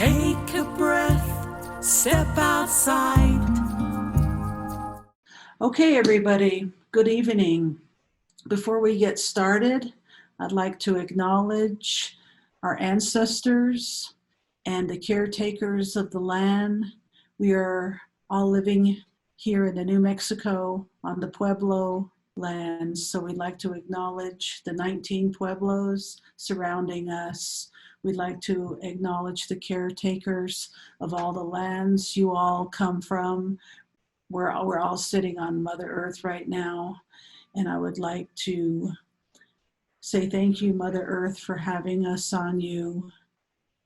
Take a breath, step outside. Okay, everybody, good evening. Before we get started, I'd like to acknowledge our ancestors and the caretakers of the land. We are all living here in the New Mexico on the Pueblo lands, so we'd like to acknowledge the 19 Pueblos surrounding us. We'd like to acknowledge the caretakers of all the lands you all come from. We're all sitting on Mother Earth right now, and I would like to say thank you, Mother Earth, for having us on you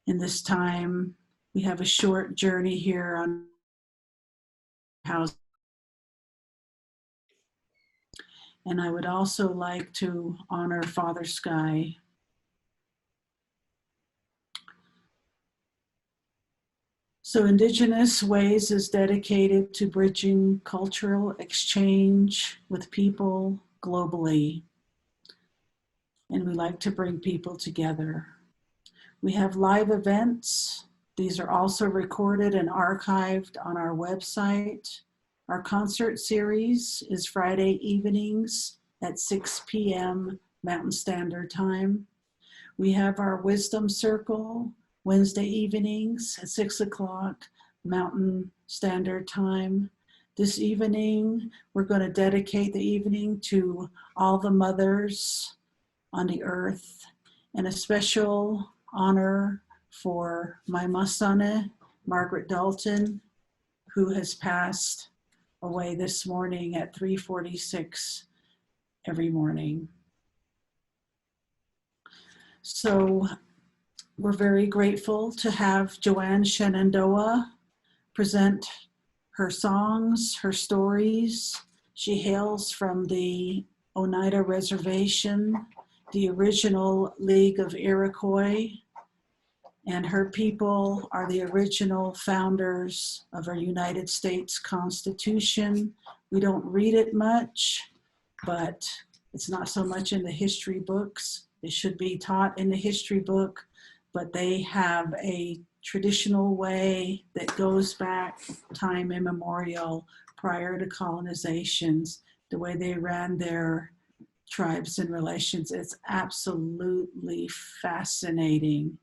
in this time. We have a short journey here on house. And I would also like to honor Father Sky. So Indigenous Ways is dedicated to bridging cultural exchange with people globally. And we like to bring people together. We have live events. These are also recorded and archived on our website. Our concert series is Friday evenings at 6 p.m. Mountain Standard Time. We have our Wisdom Circle Wednesday evenings at 6 o'clock Mountain Standard Time. This evening, we're going to dedicate the evening to all the mothers on the earth, and a special honor for my Masane, Margaret Dalton, who has passed away this morning at 3:46 every morning. So we're very grateful to have Joanne Shenandoah present her songs, her stories. She hails from the Oneida Reservation, the original League of Iroquois, and her people are the original founders of our United States Constitution. We don't read it much, but it's not so much in the history books. It should be taught in the history book, but they have a traditional way that goes back time immemorial prior to colonizations, the way they ran their tribes and relations. It's absolutely fascinating.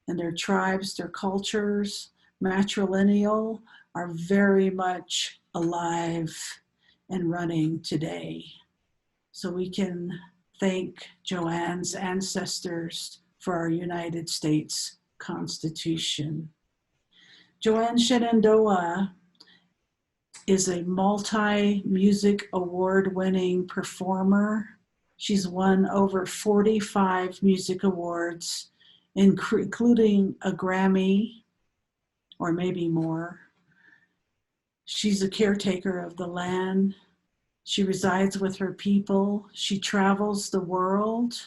And their tribes, their cultures, matrilineal, are very much alive and running today. So we can thank Joanne's ancestors for our United States Constitution. Joanne Shenandoah is a multi-music award-winning performer. She's won over 45 music awards, including a Grammy, or maybe more. She's a caretaker of the land. She resides with her people. She travels the world.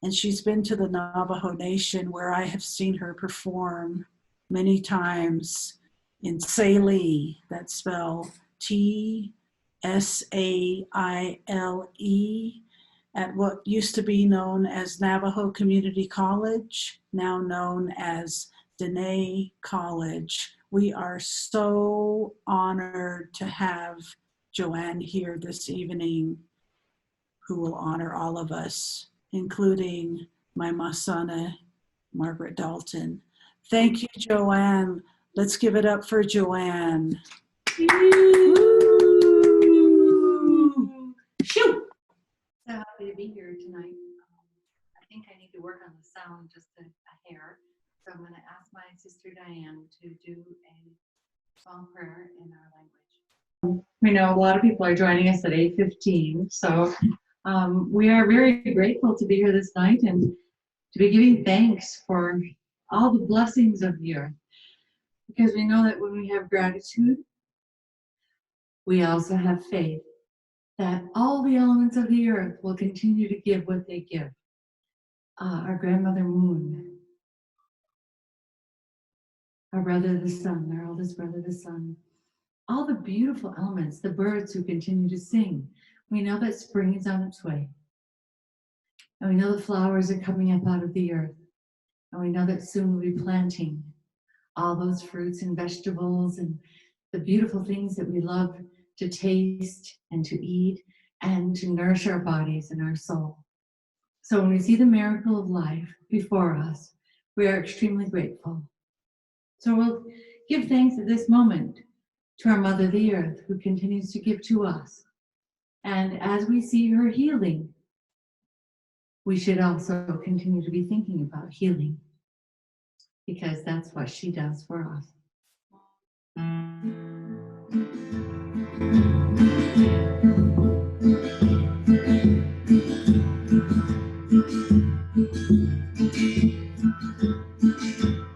And she's been to the Navajo Nation, where I have seen her perform many times in Saile, that's spelled Tsaile, at what used to be known as Navajo Community College, now known as Diane College. We are so honored to have Joanne here this evening, who will honor all of us, including my Masane, Margaret Dalton. Thank you, Joanne. Let's give it up for Joanne. Shoot! So happy to be here tonight. I think I need to work on the sound just a hair. So I'm going to ask my sister Diane to do a small prayer in our language. We know a lot of people are joining us at 8:15, so we are very grateful to be here this night and to be giving thanks for all the blessings of the earth. Because we know that when we have gratitude, we also have faith that all the elements of the earth will continue to give what they give. Our grandmother Moon, our brother the sun, our oldest brother the sun, all the beautiful elements, the birds who continue to sing. We know that spring is on its way. And we know the flowers are coming up out of the earth. And we know that soon we'll be planting all those fruits and vegetables and the beautiful things that we love to taste and to eat and to nourish our bodies and our soul. So when we see the miracle of life before us, we are extremely grateful. So we'll give thanks at this moment to our Mother, the Earth, who continues to give to us. And as we see her healing, we should also continue to be thinking about healing, because that's what she does for us.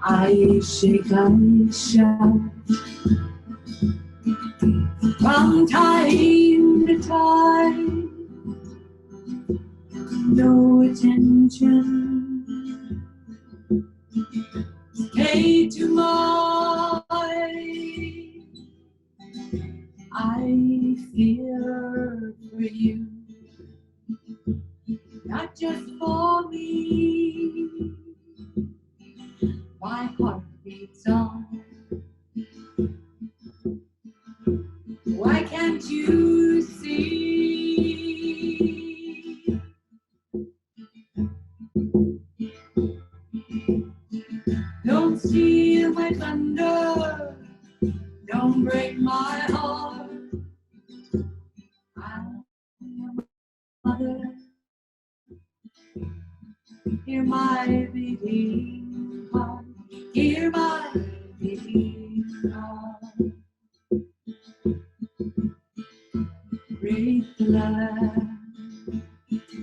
I shake, I shout from time to time, no attention paid to my, I fear for you, not just for me. My heart beats on. Why can't you see? Don't steal my thunder, don't break my heart. I'm your mother, hear my beating heart, hear my beating heart. Break the land,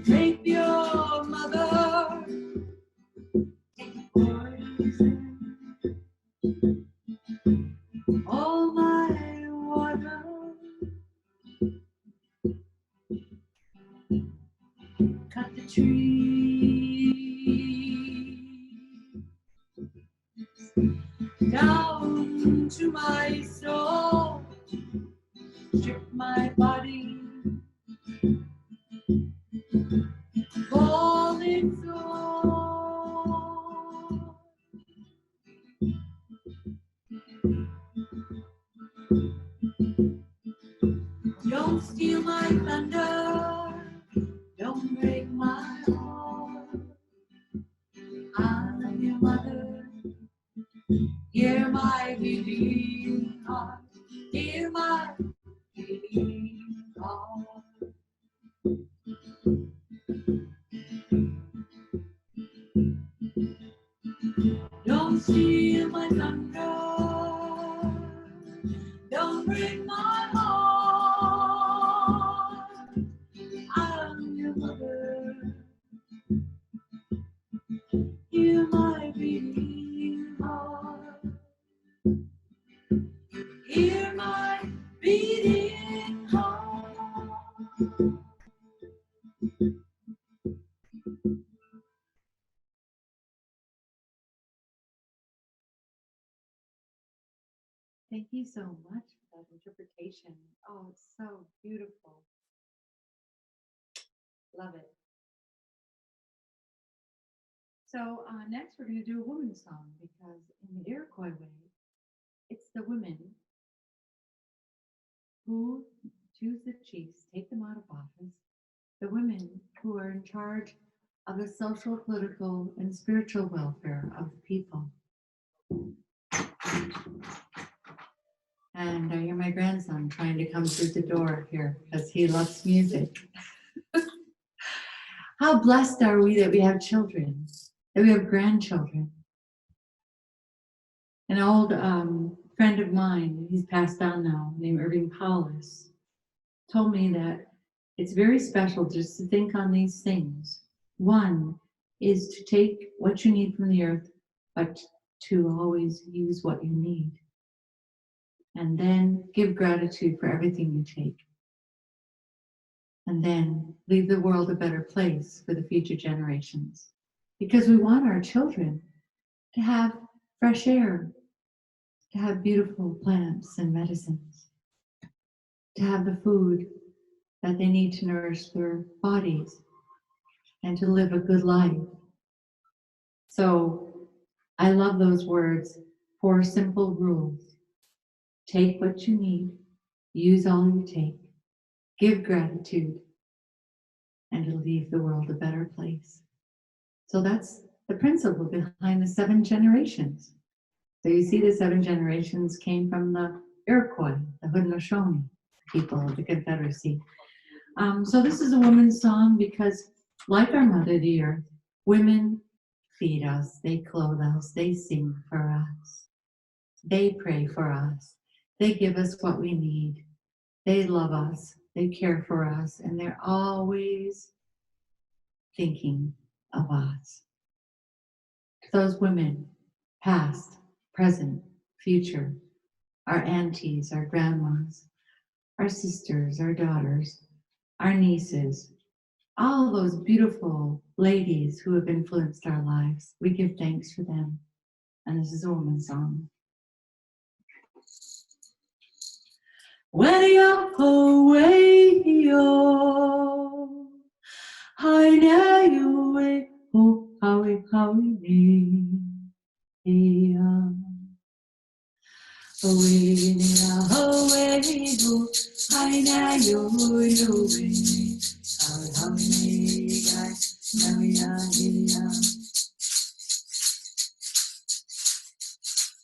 rape your mother, take poison, all my water. Cut the tree down to my soul, strip my body, fall its soul. Don't steal my thunder, don't break my heart. I'm your mother, hear my beating heart, hear my beating heart. Don't steal my thunder, don't break my heart. I'm your mother, hear my beating heart, hear my beating heart. Thank you so much for that interpretation. Oh, it's so beautiful. Love it. So next we're going to do a woman's song, because in the Iroquois way, it's the women who choose the chiefs, take them out of office, the women who are in charge of the social, political, and spiritual welfare of the people. And I hear my grandson trying to come through the door here because he loves music. How blessed are we that we have children, that we have grandchildren. An old friend of mine, he's passed on now, named Irving Paulus, told me that it's very special just to think on these things. One is to take what you need from the earth, but to always use what you need. And then give gratitude for everything you take. And then leave the world a better place for the future generations. Because we want our children to have fresh air, to have beautiful plants and medicines, to have the food that they need to nourish their bodies, and to live a good life. So I love those words, 4 simple rules. Take what you need, use all you take, give gratitude, and it'll leave the world a better place. So that's the principle behind the 7 generations. So you see the 7 generations came from the Iroquois, the Haudenosaunee people of the Confederacy. So this is a woman's song because, like our Mother the Earth, women feed us, they clothe us, they sing for us, they pray for us, they give us what we need, they love us, they care for us, and they're always thinking of us. Those women, past, present, future, our aunties, our grandmas, our sisters, our daughters, our nieces, all those beautiful ladies who have influenced our lives. We give thanks for them. And this is a woman's song. When you're away, yo, I know you way, oh, howie, howie, yeah. Away, away, oh, I know you way, howie, guys, now yeah.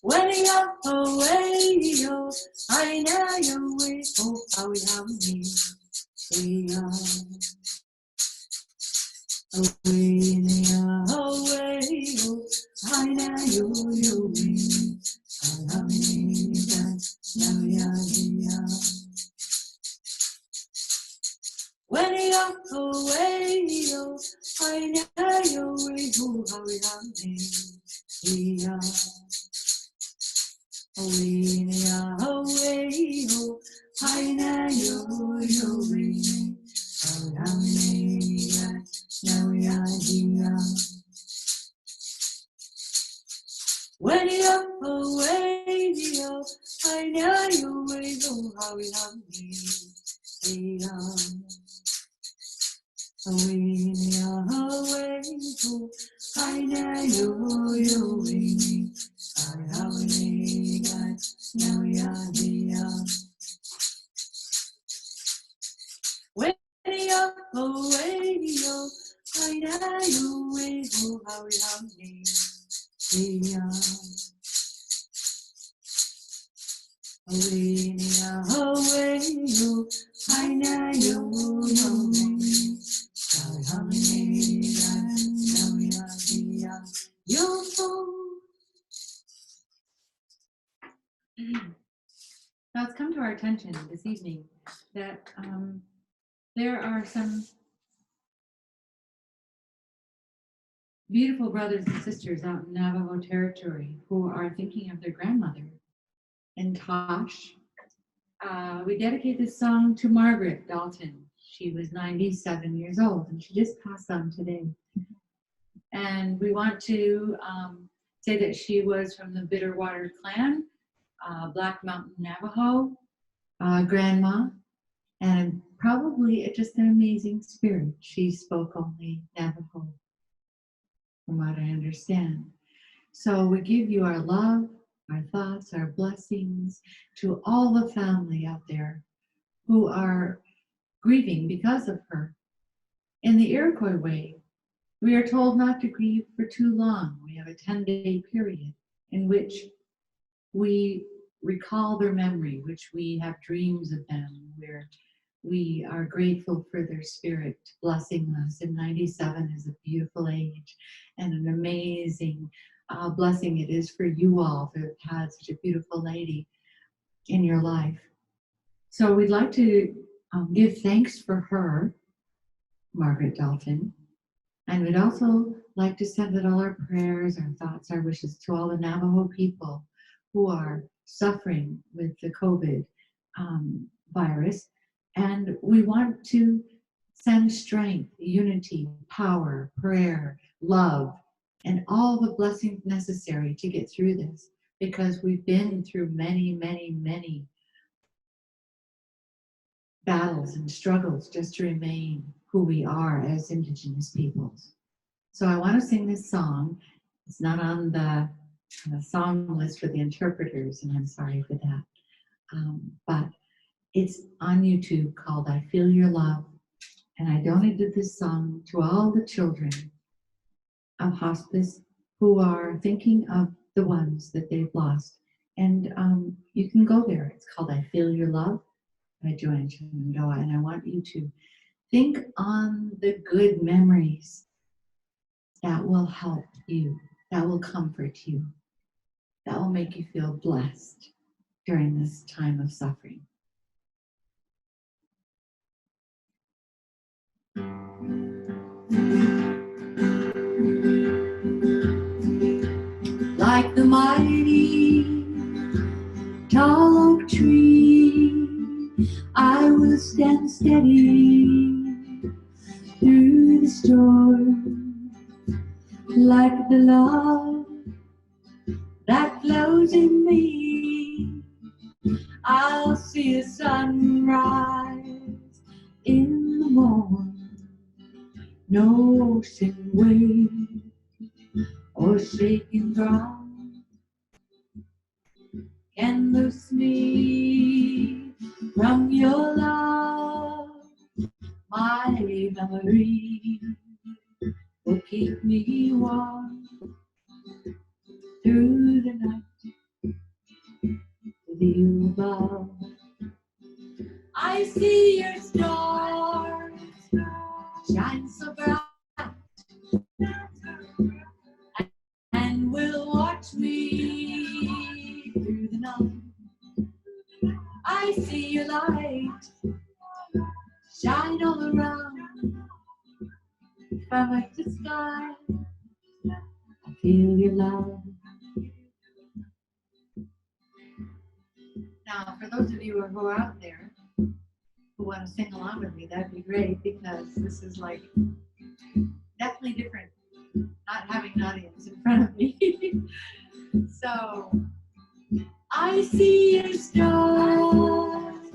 When you're away, yo, I know you way, oh, howie, yeah. Away, oh, I know you way, when you're away, oh, I know you way, oh, howie, yeah. Away, oh, I know you way, when you're away, oh, I know you way, oh, howie, yeah. Away, oh, I know you way, now yeah. When you're away, oh, I know you way, oh, howie, yeah. Away, oh, I know you way, you fool. Now it's come to our attention this evening that there are some beautiful brothers and sisters out in Navajo territory who are thinking of their grandmother. And Tosh, we dedicate this song to Margaret Dalton. She was 97 years old and she just passed on today. And we want to say that she was from the Bitterwater clan, Black Mountain Navajo, grandma, and probably just an amazing spirit. She spoke only Navajo, from what I understand. So we give you our love, our thoughts, our blessings to all the family out there who are grieving because of her. In the Iroquois way, we are told not to grieve for too long. We have a 10-day period in which we recall their memory, which we have dreams of them, where we are grateful for their spirit blessing us. And 97 is a beautiful age and an amazing blessing it is for you all to have had such a beautiful lady in your life. So we'd like to give thanks for her, Margaret Dalton, and we'd also like to send out all our prayers, our thoughts, our wishes to all the Navajo people who are suffering with the COVID virus. And we want to send strength, unity, power, prayer, love, and all the blessings necessary to get through this, because we've been through many, many, many battles and struggles just to remain who we are as Indigenous peoples. So I want to sing this song. It's not on the song list for the interpreters, and I'm sorry for that. But it's on YouTube called I Feel Your Love. And I donated this song to all the children of hospice who are thinking of the ones that they've lost. And you can go there. It's called I Feel Your Love by Joanne Shenandoah. And I want you to think on the good memories that will help you, that will comfort you, that will make you feel blessed during this time of suffering. Like the mighty tall oak tree, I will stand steady through the storm. Like the love that flows in me, I'll see a sunrise in the morn. No ocean wave or shaking ground can loose me from your love. My memory will keep me warm through the night with you above. I see your stars shine so bright and will watch me through the night. I see your light shine all around from earth to sky. I feel your love. Now, for those of you who are out there who want to sing along with me, that'd be great, because this is like definitely different, not having an audience in front of me. So, I see your stars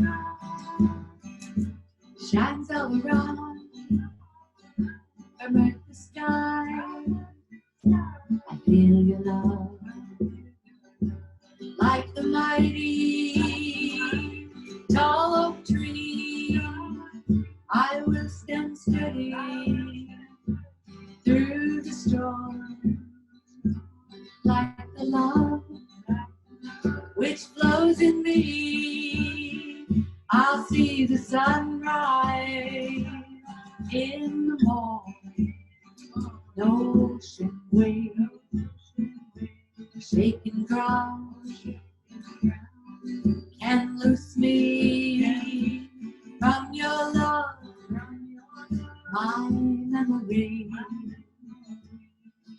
shines all around from earth to sky. I feel your love like the mighty tall oak tree. I will stand steady through the storm, like the love which flows in me. I'll see the sunrise in the morning. No ocean wave, shaking ground can loose me from your love. My memory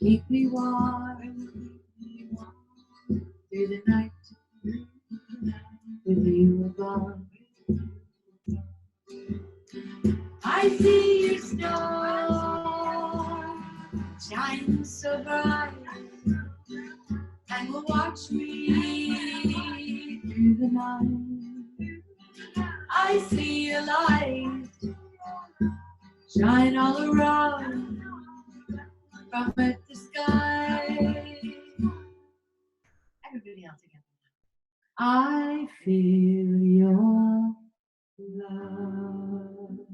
keep me warm through the night with you above. I see your star shine so bright and will watch me through the night. I see your light shine all around from earth to sky. Everybody else again. I feel your love.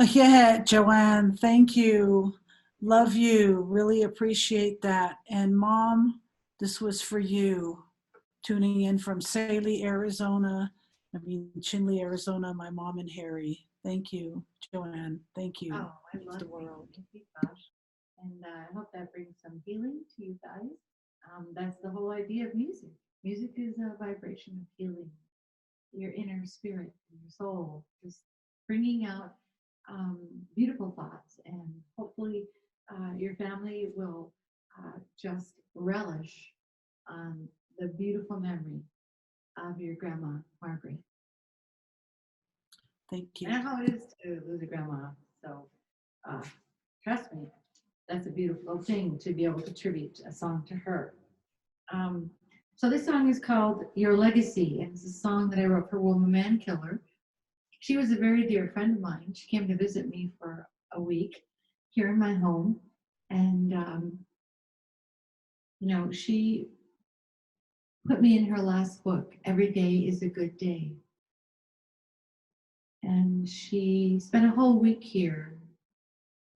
Yeah, Joanne, thank you. Love you. Really appreciate that. And Mom, this was for you. Tuning in from Saley, Chinley, Arizona, my mom and Harry. Thank you, Joanne. Thank you. Oh, I love the the world. Thank you, gosh. And I hope that brings some healing to you guys. That's the whole idea of music. Music is a vibration of healing your inner spirit and your soul, just bringing out beautiful thoughts. And hopefully your family will just relish the beautiful memory of your grandma, Margaret. Thank I you. know how it is to lose a grandma. So trust me, that's a beautiful thing to be able to tribute a song to her. So this song is called Your Legacy, and it's a song that I wrote for Wilma Mankiller. She was a very dear friend of mine. She came to visit me for a week here in my home, and You know, she put me in her last book, Every Day is a Good Day. And she spent a whole week here.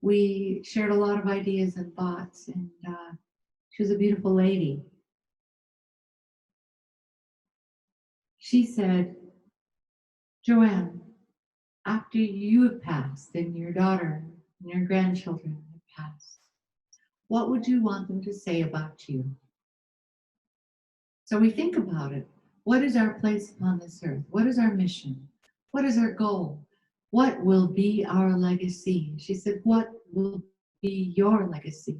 We shared a lot of ideas and thoughts, and she was a beautiful lady. She said, Joanne, after you have passed and your daughter and your grandchildren have passed, what would you want them to say about you? So we think about it. What is our place upon this earth? What is our mission? What is our goal? What will be our legacy? She said, what will be your legacy?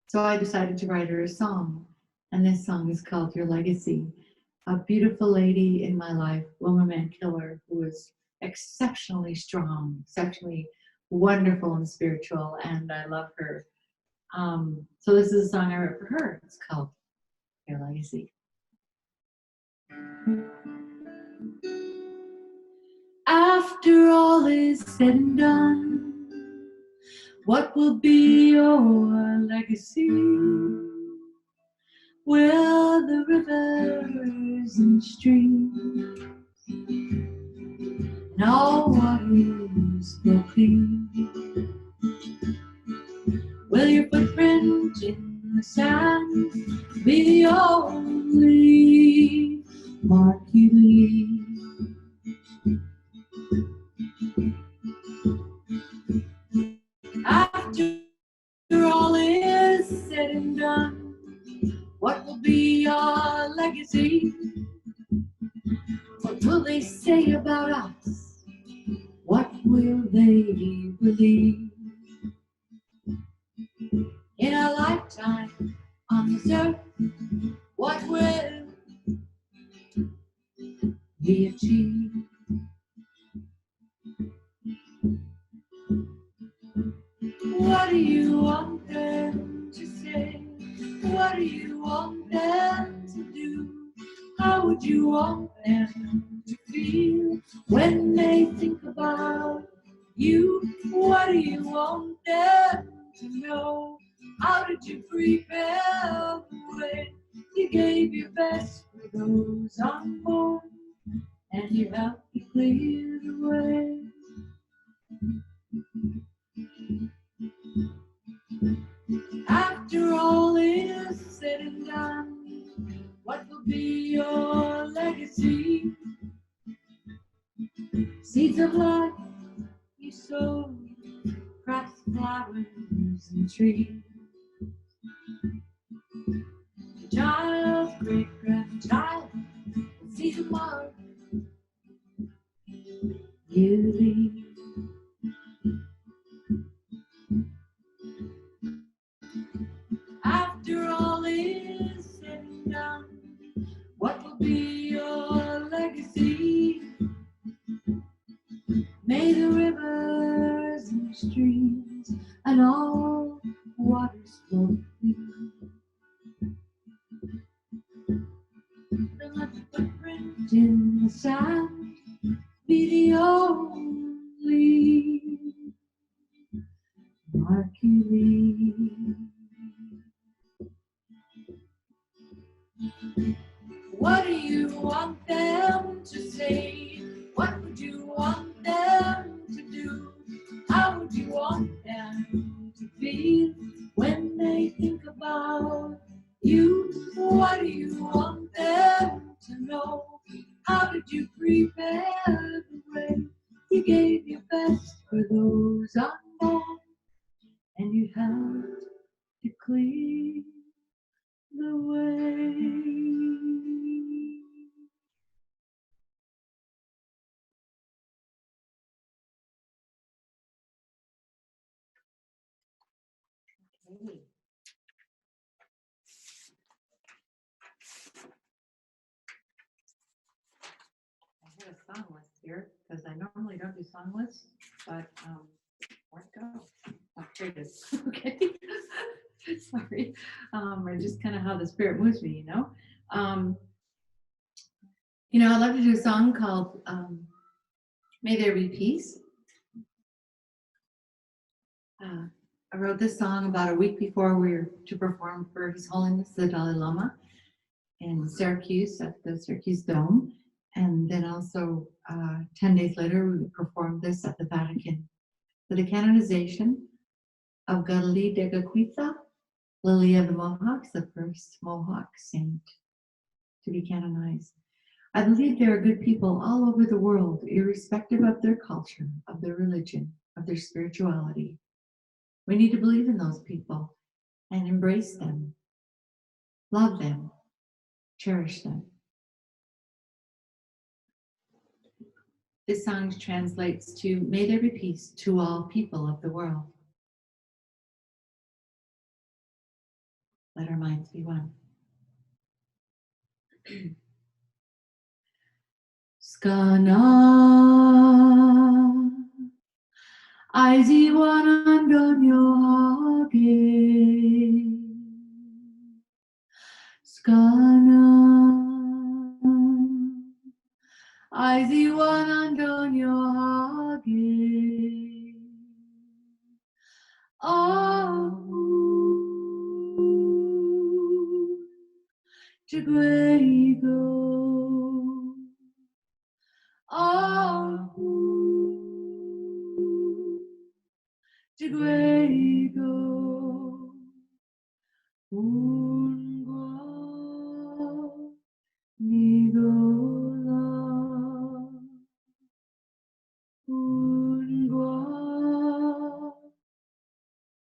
So I decided to write her a song, and this song is called Your Legacy. A beautiful lady in my life, woman man killer, who was exceptionally strong, exceptionally wonderful and spiritual, and I love her. So this is a song I wrote for her. It's called Your Legacy. After all is said and done, what will be your legacy? Will the rivers and streams and all waters flow clean? Will your footprint in the sand be the only mark you leave? After all is said and done, what will be your legacy? What will they say about us? What will they believe? In our lifetime on this earth, what will we achieve? What do you want them to say? What do you want them to do? How would you want them to feel when they think about you? What do you want them to know? How did you prepare the way? You gave your best for those on board, and you helped to clear the way. After all is said and done, what will be your legacy? Seeds of life you sowed, crops, flowers, and trees. Your child's great-grandchild will see the mark you leave. After all is said and done, what will be your legacy? May the rivers and streams and all waters flow clean. Don't let the footprint in the sand be the only mark you leave. What do you want them to say? What would you want them to do? How would you want them to feel when they think about you? What do you want them to know? How did you prepare the way? You gave your best for those on board, and you helped to clear the way. Okay. I had a song list here because I normally don't do song lists, but where'd it go? Oh, here it is. Okay. Sorry. Or just kind of how the spirit moves me, you know. I'd love to do a song called May There Be Peace. I wrote this song about a week before we were to perform for His Holiness the Dalai Lama in Syracuse at the Syracuse Dome. And then also 10 days later, we performed this at the Vatican for the canonization of Galilei de Gaquitha, Lily of the Mohawks, the first Mohawk saint to be canonized. I believe there are good people all over the world, irrespective of their culture, of their religion, of their spirituality. We need to believe in those people and embrace them, love them, cherish them. This song translates to, may there be peace to all people of the world. Let our minds be one. Skana aiziwanandonyo hage. Skana aiziwanandonyo hage. Chiguego, Chiguego, Ungo, Nigola, Ungo,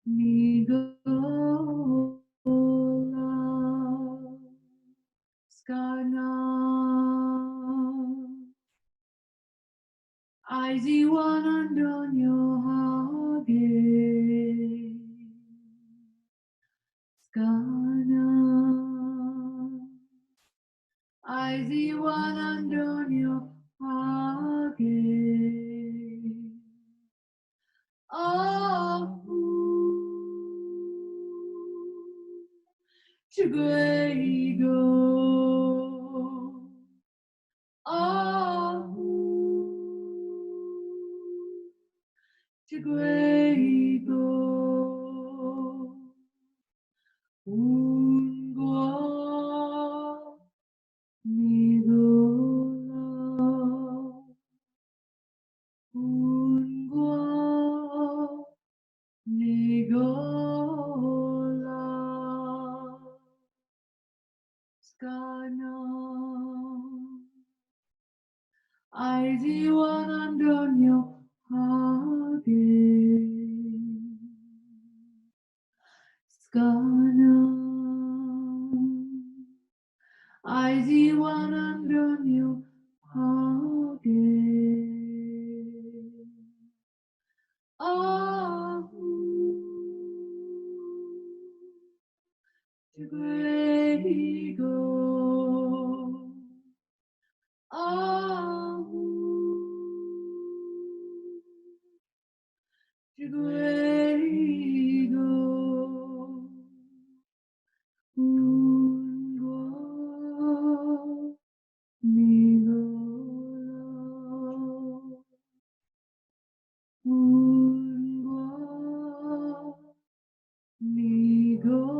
Nigola. Skana aiziwanandonyo hage. Skana aiziwanandonyo hage. Chiguego, Chiguego, Ungo, Nigola, Ungo, Nigola. Skana aiziwanandonyo hage. Skana aiziwanandonyo hage. Chiguego, Chiguego, Ungo, Nigola, Ungo, Nigola.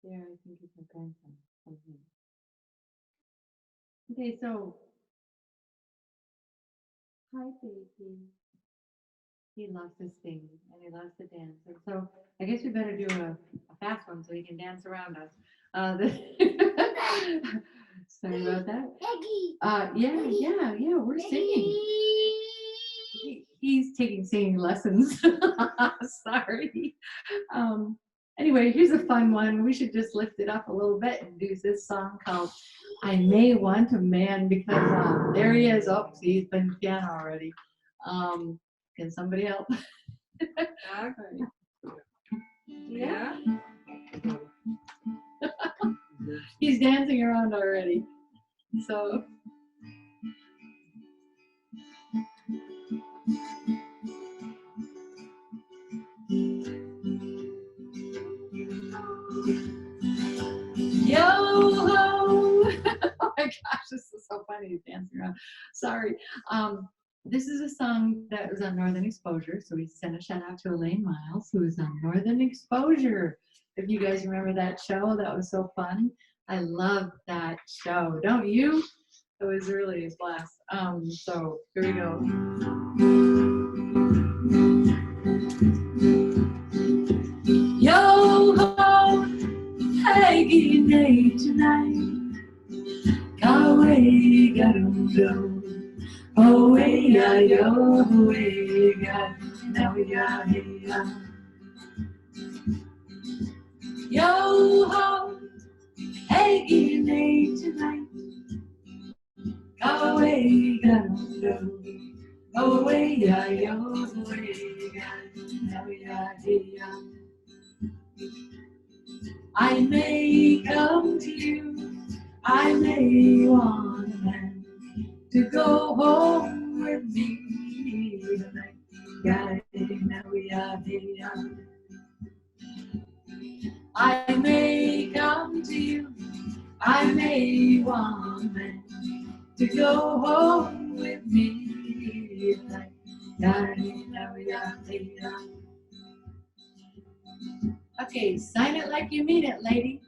There, I think it's my grandson. Okay, so, hi, baby. He loves to sing and he loves to dance. And so, I guess we better do a fast one so he can dance around us. Sorry about that. Yeah, we're singing. He's taking singing lessons. Sorry. Anyway, here's a fun one. We should just lift it up a little bit and do this song called I May Want a Man, because there he is. Oh, see, he's playing the piano already. Can somebody help? Okay. Yeah. He's dancing around already. So. Yo ho! Oh my gosh, this is so He's dancing around. Sorry. This is a song that was on Northern Exposure. So we sent a shout out to Elaine Miles, who was on Northern Exposure. If you guys remember that show, that was so fun. I loved that show. Don't you? It was really a blast. So here we go. Yo ho, hey, gay tonight. Kawaii garudo. Oh, yeah, yo, yeah, now we are here. Yo ho, hey, gay tonight. Kawaii garudo. Oh, yeah, yo, yeah, now we are here. I may come to you, I may want a man to go home with me tonight. Yeah, now we are here. I may come to you, I may want a man to go home with me tonight. Yeah, now we are here. Okay, sign it like you mean it, lady.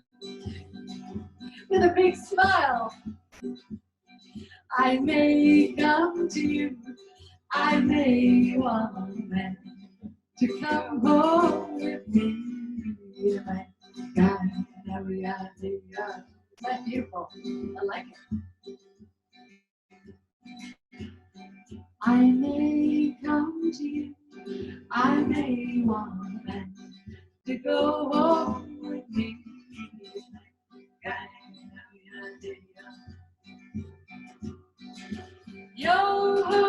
With a big smile. I may come to you, I may want a man to come home with me. My God, now we are together. That's beautiful. I like it. I may come to you, I may want a man to go home with me. God, now we are together. Yo ho,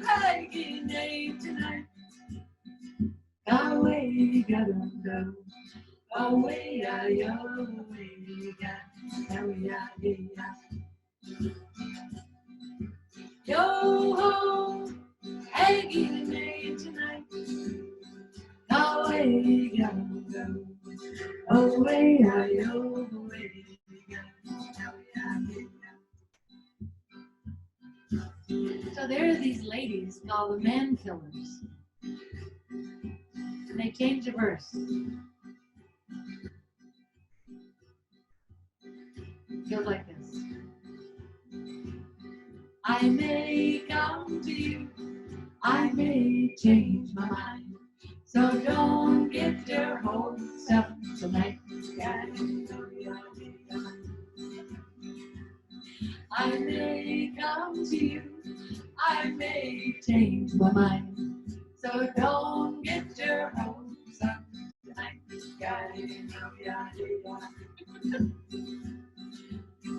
hey, day tonight. Away, gotta go. Away, yo, away, yo ho, hey, day tonight. Away, gotta go. Away, yo, away, So there are these ladies called the man killers. And they change the verse. It goes like this. I may come to you, I may change my mind. So don't get your hopes up tonight. I may come to you, I may change my mind. So don't get your hopes up tonight.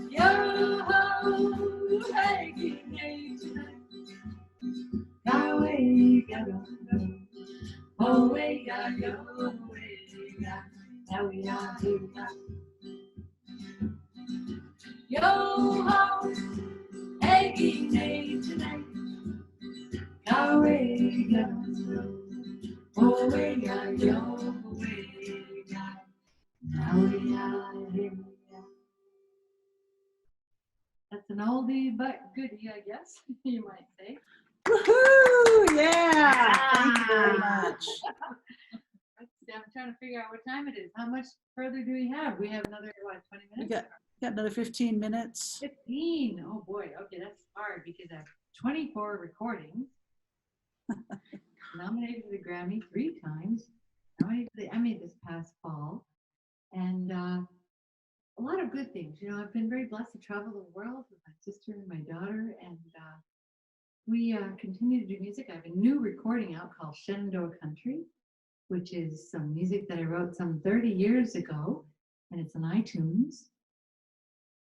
Yo ho, hey, hey tonight. Away, go, go. Away, yo, away, now we are here. Yo ho, hey, hey tonight. Away, go, go. Away, yo, away, now we are here. That's an oldie but goodie, I guess you might say. Woohoo! Yeah! Thank you very much. I'm trying to figure out what time it is. How much further do we have? We have another, what, 20 We minutes? got another 15 minutes. 15. Oh boy. Okay, that's hard because I have 24 recordings. Nominated for the Grammy 3 times. Nominated for the Emmy this past fall. And a lot of good things. You know, I've been very blessed to travel the world with my sister and my daughter. And we continue to do music. I have a new recording out called Shenandoah Country, which is some music that I wrote some 30 years ago, and it's on iTunes.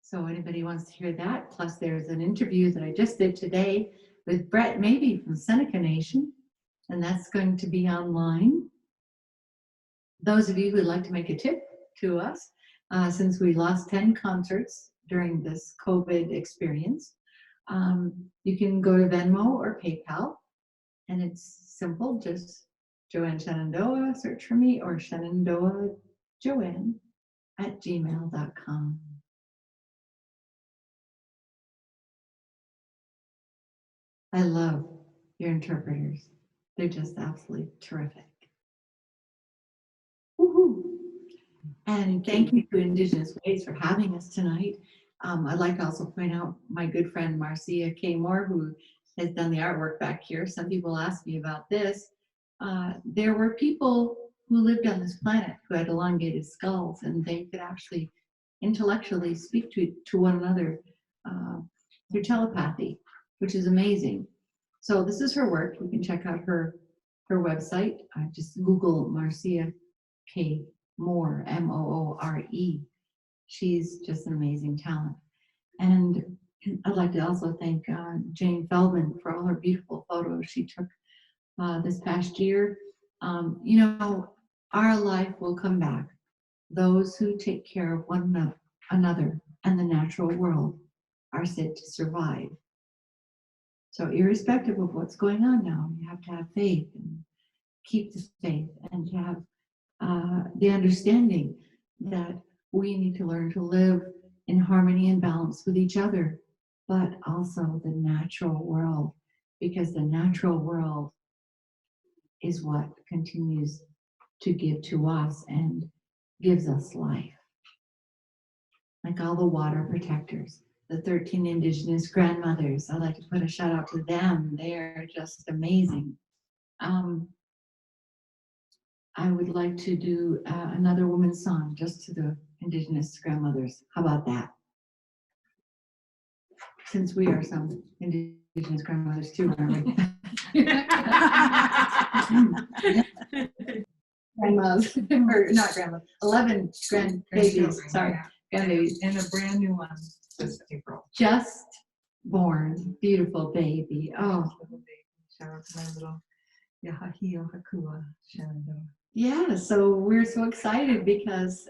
So anybody wants to hear that, plus there's an interview that I just did today with Brett Maybe from Seneca Nation, and that's going to be online. Those of you who would like to make a tip to us, since we lost 10 concerts during this COVID experience, you can go to Venmo or PayPal, and it's simple, just Joanne Shenandoah, search for me, or Shenandoah Joanne @gmail.com. I love your interpreters. They're just absolutely terrific. Woohoo! And thank you to Indigenous Ways for having us tonight. I'd like to also point out my good friend Marcia K. Moore, who has done the artwork back here. Some people ask me about this. There were people who lived on this planet who had elongated skulls, and they could actually intellectually speak to one another through telepathy, which is amazing. So this is her work. You can check out her website. Just Google Marcia K. Moore, Moore. She's just an amazing talent. And I'd like to also thank Jane Feldman for all her beautiful photos she took this past year. You know, our life will come back. Those who take care of one another and the natural world are said to survive. So irrespective of what's going on now, you have to have faith and keep the faith, and to have the understanding that we need to learn to live in harmony and balance with each other, but also the natural world, because the natural world is what continues to give to us and gives us life. Like all the water protectors, the 13 Indigenous grandmothers, I'd like to put a shout out to them. They're just amazing. I would like to do another woman's song just to the Indigenous grandmothers. How about that? Since we are some Indigenous grandmothers too, aren't we? Grandmas, or not grandmas, 11 grandbabies, sorry, grandbabies. And a brand new one this April. Just born, beautiful baby. Oh, Little baby. Shout out to my little Yahahio Hakua Shenandoah. yeah, so we're so excited because,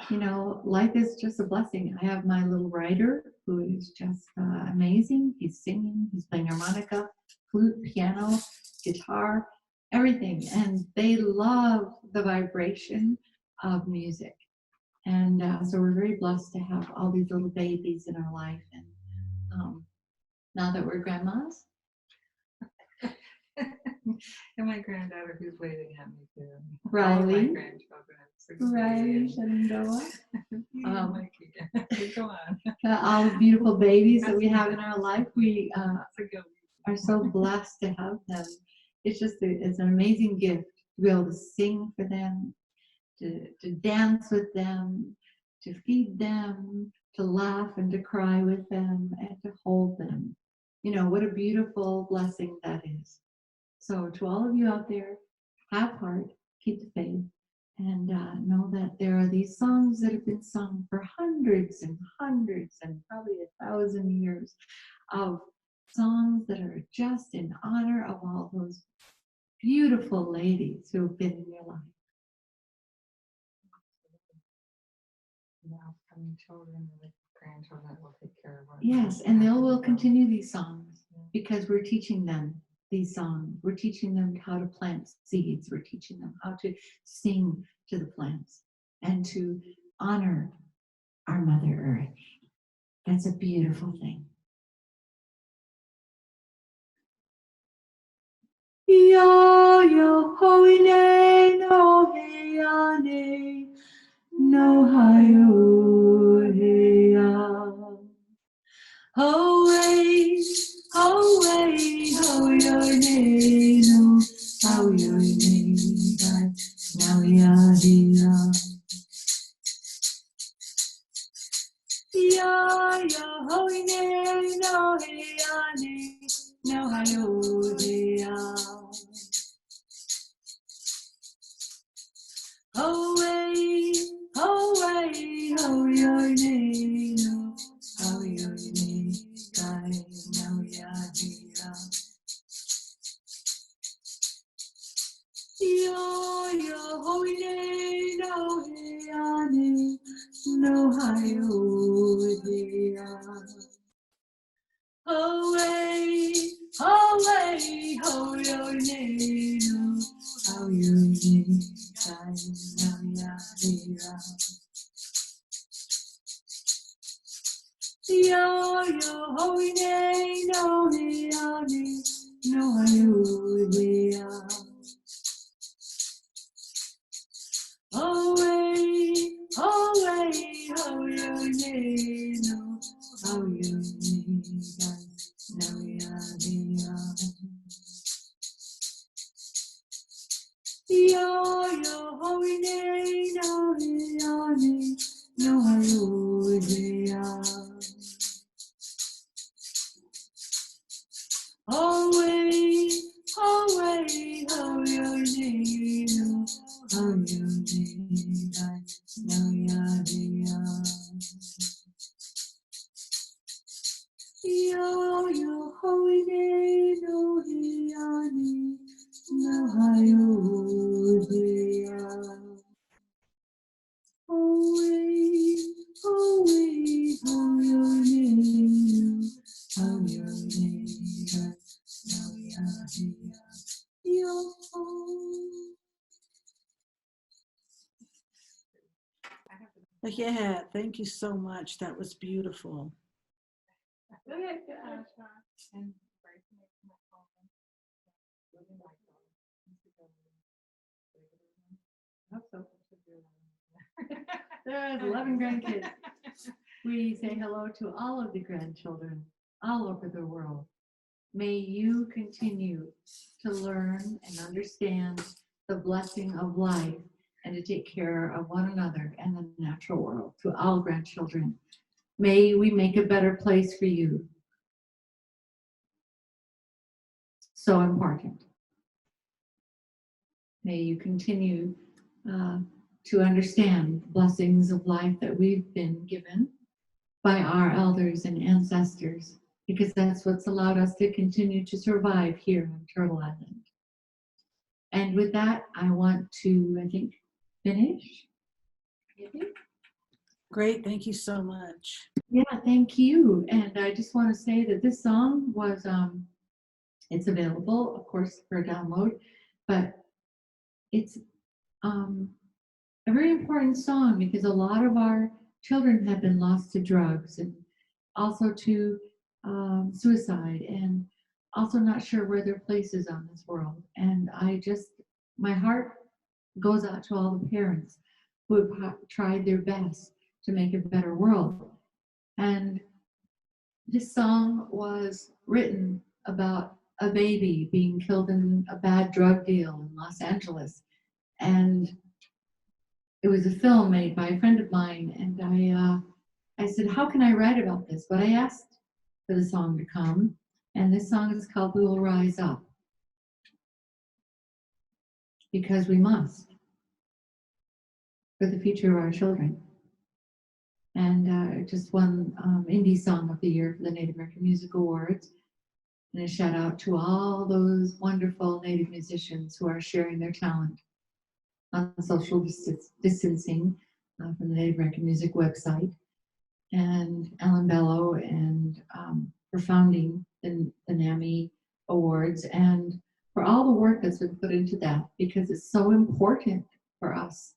you know, life is just a blessing. I have my little writer who is just amazing. He's singing, he's playing harmonica, flute, piano, guitar, everything. And they love the vibration of music. And so we're very blessed to have all these little babies in our life. And now that we're grandmas, And my granddaughter who's waving at me too. Riley. All my grandchildren. Riley Shenandoah, Go on. all the beautiful babies that we have in our life, we That's a good one. are so blessed to have them. It's just it's an amazing gift to be able to sing for them, to dance with them, to feed them, to laugh and to cry with them, and to hold them. You know, what a beautiful blessing that is. So to all of you out there, have heart, keep the faith, and know that there are these songs that have been sung for hundreds and hundreds and probably 1,000 years of songs that are just in honor of all those beautiful ladies who have been in your life. The upcoming children, the grandchildren will take care of us. Yes, and they will continue these songs because we're teaching them these songs. We're teaching them how to plant seeds. We're teaching them how to sing to the plants and to honor our Mother Earth. That's a beautiful thing. Yo yo hoine no heiane no hayo heya. Away, away, how your name, how your name, now ya ya. Ya ya, how your name, no ya no how ya. Away, away, how your name, how your name. Now ya ya. Yo yo hoine no heiane no hayo ya. Away, away, how your name, how your name. Now ya ya. Yo yo hoine no heiane yo holy name, no yoni, no hallelujah. Away, away, oh your name, oh your name, no yoni. Yo, yo, holy name, no yoni, no hallelujah. Away, away, oh your name, oh your name, oh your Yeah, thank you so much. That was beautiful. And breaking it from my phone. Living like I hope so. There's 11 grandkids. We say hello to all of the grandchildren all over the world. May you continue to learn and understand the blessing of life and to take care of one another and the natural world. To all grandchildren, may we make a better place for you. So important. May you continue to understand the blessings of life that we've been given by our elders and ancestors, because that's what's allowed us to continue to survive here on Turtle Island. And with that, I want to, I think, finish. Great, thank you so much. Yeah, thank you. And I just want to say that this song was, it's available, of course, for download, but it's a very important song because a lot of our children have been lost to drugs and also to suicide, and also not sure where their place is on this world. And my heart goes out to all the parents who have tried their best to make a better world. And this song was written about a baby being killed in a bad drug deal in Los Angeles. And it was a film made by a friend of mine, and I said, how can I write about this? But I asked for the song to come, and this song is called We Will Rise Up. Because we must, for the future of our children. And it just won Indie Song of the Year for the Native American Music Awards. And a shout out to all those wonderful Native musicians who are sharing their talent on social distancing from the Native American Music website. And Ellen Bello and for founding the NAMI Awards, and for all the work that's been put into that, because it's so important for us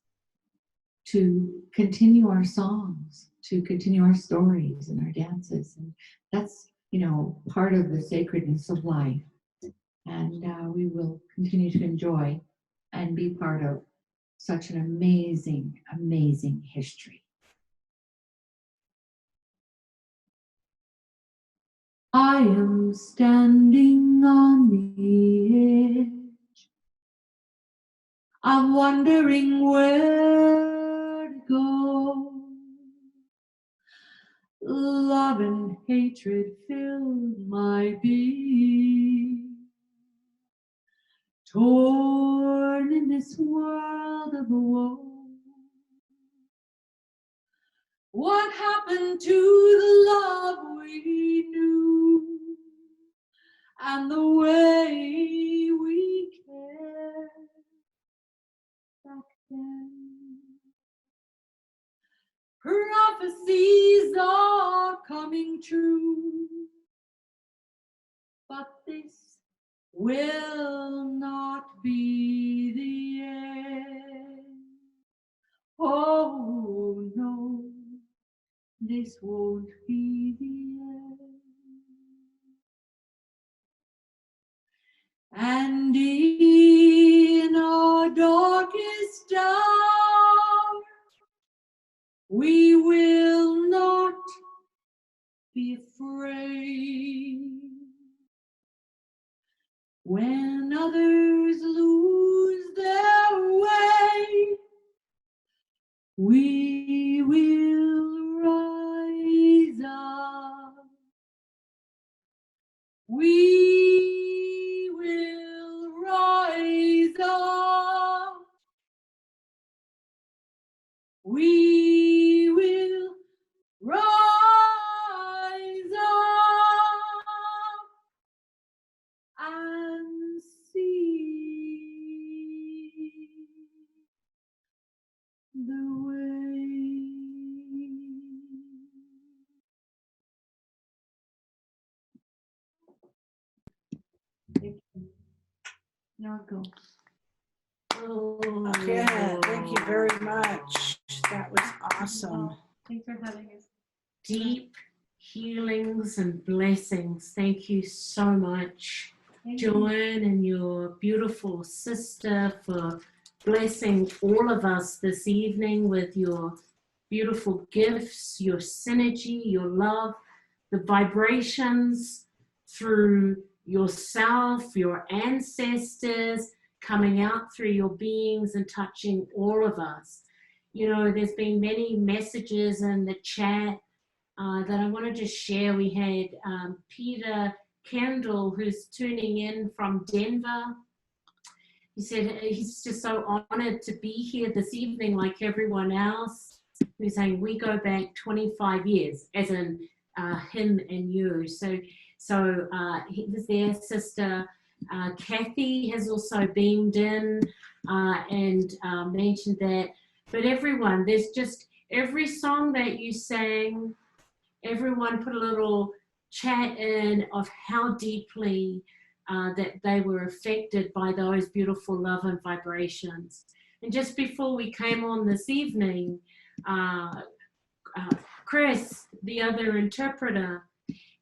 to continue our songs, to continue our stories and our dances. And that's, part of the sacredness of life. And we will continue to enjoy and be part of such an amazing, amazing history. I am standing on the edge. I'm wondering where to go. Love and hatred fill my being. Torn in this world of woe. What happened to the love we knew and the way we cared back then? Prophecies are coming true, but this will not be the end. Oh no, this won't be the end. And in our darkest hour, we will not be afraid. When others lose their way, We will rise up. We will rise up. We will rise up and see the way. Thank you. Now go. Okay, thank you very much. That was awesome. Thanks for having us. Deep healings and blessings. Thank you so much, Thank you. Joanne, and your beautiful sister, for blessing all of us this evening with your beautiful gifts, your synergy, your love, the vibrations through yourself, your ancestors, coming out through your beings and touching all of us. You know, there's been many messages in the chat that I wanted to share. We had Peter Kendall, who's tuning in from Denver. He said he's just so honored to be here this evening like everyone else. He's saying we go back 25 years, as in him and you. So he was there. Sister Kathy has also beamed in and mentioned that. But everyone, there's just every song that you sang, everyone put a little chat in of how deeply that they were affected by those beautiful love and vibrations. And just before we came on this evening, Chris, the other interpreter,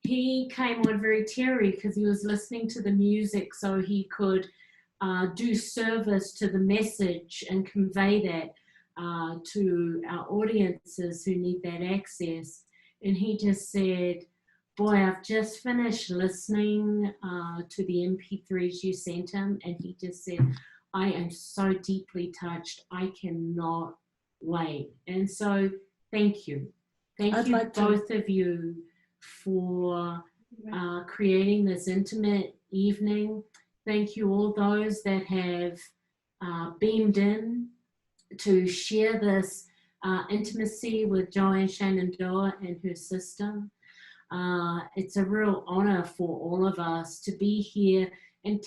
he came on very teary because he was listening to the music so he could do service to the message and convey that to our audiences who need that access. And he just said, boy, I've just finished listening to the MP3s you sent him, and he just said, I am so deeply touched, I cannot wait. And so thank you. Thank you, both of you, for creating this intimate evening. Thank you all those that have beamed in to share this intimacy with Joanne Shenandoah and her sister. It's a real honor for all of us to be here and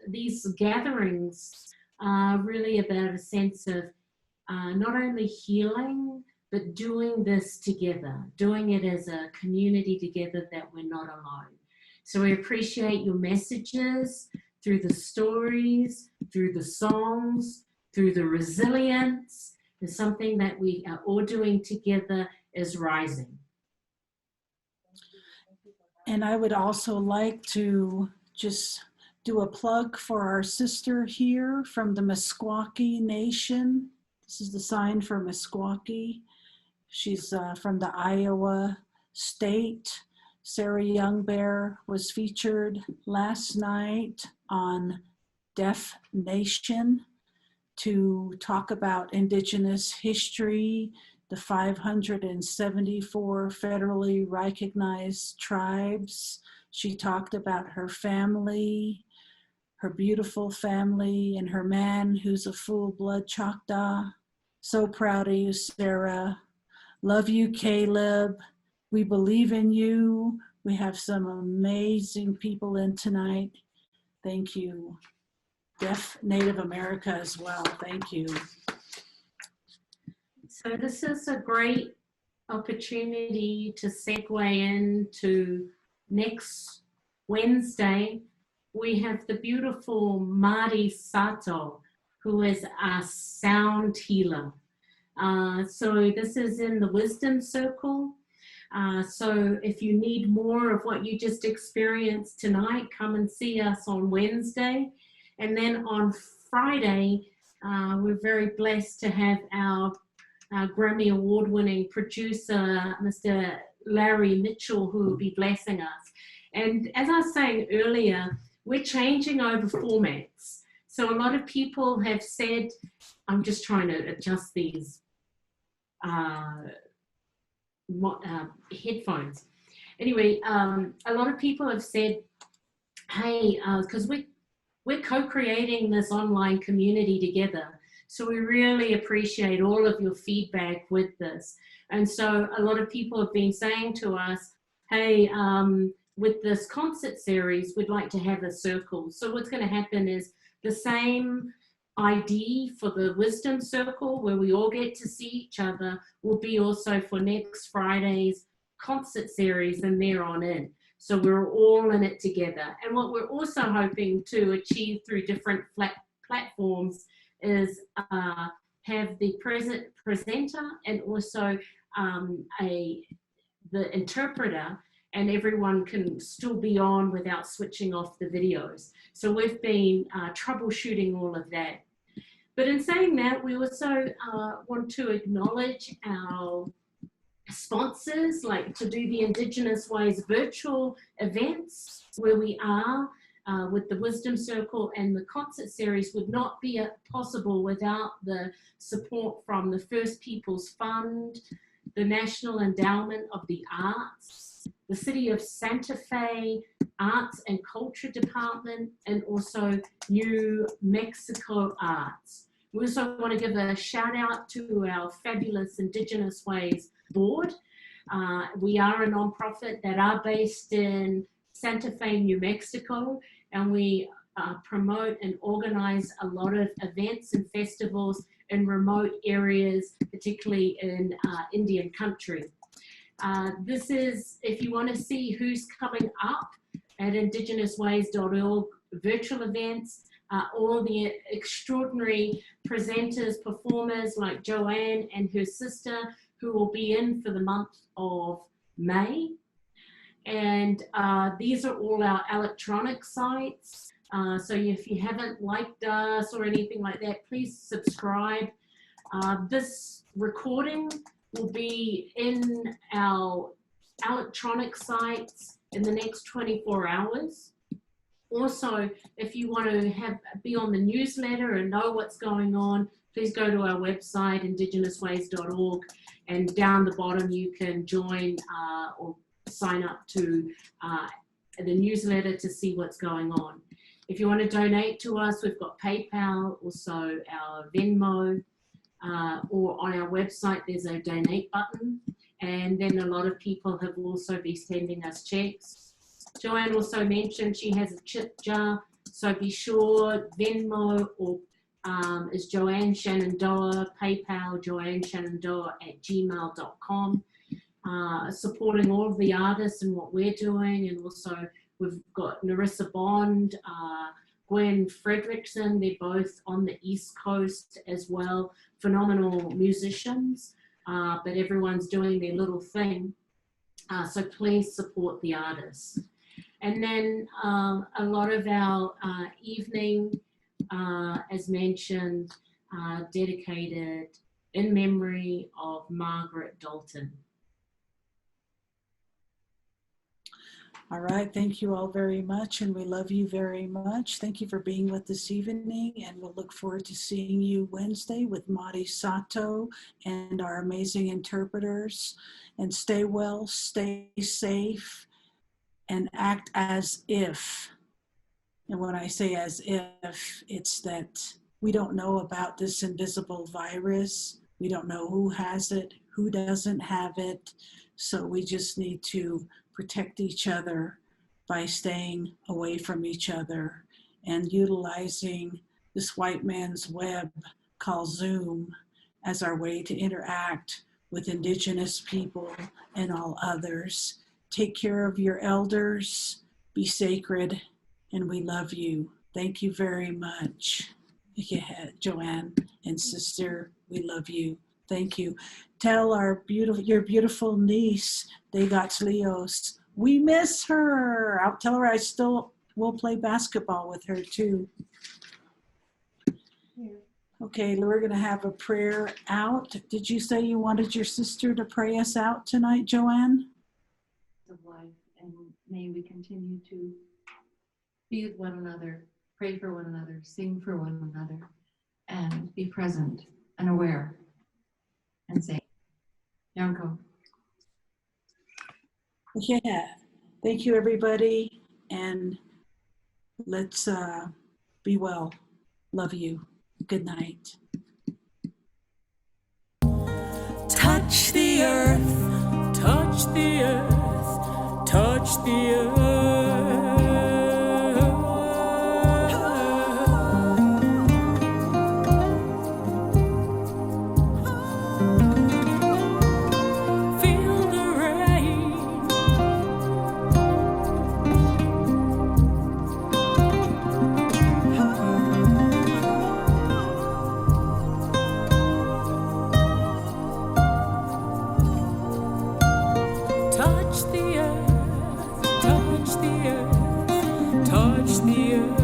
these gatherings are really about a sense of not only healing, but doing this together, doing it as a community together, that we're not alone. So we appreciate your messages through the stories, through the songs, through the resilience. There's something that we are all doing together is rising. And I would also like to just do a plug for our sister here from the Oneida Nation. This is the sign for Meskwaki. She's from the Iowa state. Sarah Youngbear was featured last night on Deaf Nation to talk about Indigenous history, the 574 federally recognized tribes. She talked about her family, her beautiful family, and her man who's a full-blood Choctaw. So proud of you, Sarah. Love you, Caleb. We believe in you. We have some amazing people in tonight. Thank you. Deaf Native America as well. Thank you. So this is a great opportunity to segue into next Wednesday. We have the beautiful Mari Sato, who is a sound healer. So this is in the Wisdom Circle. So if you need more of what you just experienced tonight, come and see us on Wednesday. And then on Friday, we're very blessed to have our Grammy Award-winning producer, Mr. Larry Mitchell, who will be blessing us. And as I was saying earlier, we're changing over formats. So a lot of people have said, I'm just trying to adjust these headphones. Anyway, a lot of people have said, hey, because we're co-creating this online community together. So we really appreciate all of your feedback with this. And so a lot of people have been saying to us, hey, with this concert series, we'd like to have a circle. So what's going to happen is the same ID for the Wisdom Circle, where we all get to see each other, will be also for next Friday's concert series and there on in. So we're all in it together. And what we're also hoping to achieve through different platforms is have the presenter and also the interpreter, and everyone can still be on without switching off the videos. So we've been troubleshooting all of that. But in saying that, we also want to acknowledge our sponsors, like to do the Indigenous Ways virtual events where we are with the Wisdom Circle, and the concert series would not be possible without the support from the First Peoples Fund, the National Endowment of the Arts, the City of Santa Fe Arts and Culture Department, and also New Mexico Arts. We also want to give a shout out to our fabulous Indigenous Ways board. We are a nonprofit that are based in Santa Fe, New Mexico, and we promote and organize a lot of events and festivals in remote areas, particularly in Indian country. This is, if you want to see who's coming up at IndigenousWays.org virtual events, all the extraordinary presenters, performers like Joanne and her sister, who will be in for the month of May. And these are all our electronic sites. So if you haven't liked us or anything like that, please subscribe. This recording will be in our electronic sites in the next 24 hours. Also, if you want to be on the newsletter and know what's going on, please go to our website, IndigenousWays.org, and down the bottom you can join or sign up to the newsletter to see what's going on. If you want to donate to us, we've got PayPal, also our Venmo, or on our website there's a donate button, and then a lot of people have also been sending us checks. Joanne also mentioned she has a chip jar, so be sure Venmo or is Joanne Shenandoah, PayPal joanneshenandoah@gmail.com, supporting all of the artists and what we're doing. And also we've got Narissa Bond, Gwen Fredrickson, they're both on the East Coast as well, phenomenal musicians, but everyone's doing their little thing. So please support the artists. And then a lot of our evening, as mentioned, dedicated in memory of Margaret Dalton. All right, thank you all very much, and we love you very much. Thank you for being with us this evening, and we'll look forward to seeing you Wednesday with Madi Sato and our amazing interpreters. And stay well, stay safe, and act as if. And when I say as if, it's that we don't know about this invisible virus. We don't know who has it, who doesn't have it. So we just need to protect each other by staying away from each other and utilizing this white man's web called Zoom as our way to interact with Indigenous people and all others. Take care of your elders, be sacred, and we love you. Thank you very much. Joanne and sister, we love you. Thank you. Tell your beautiful niece, they got Leos, we miss her. I'll tell her I still will play basketball with her too. Okay, we're going to have a prayer out. Did you say you wanted your sister to pray us out tonight, Joanne? Of life, and may we continue to be with one another, pray for one another, sing for one another, and be present and aware and safe. Yanko. Yeah. Thank you, everybody. And let's be well. Love you. Good night. Touch the earth, touch the earth, touch the earth. Feel the rain. Touch the earth, touch the earth, touch the earth.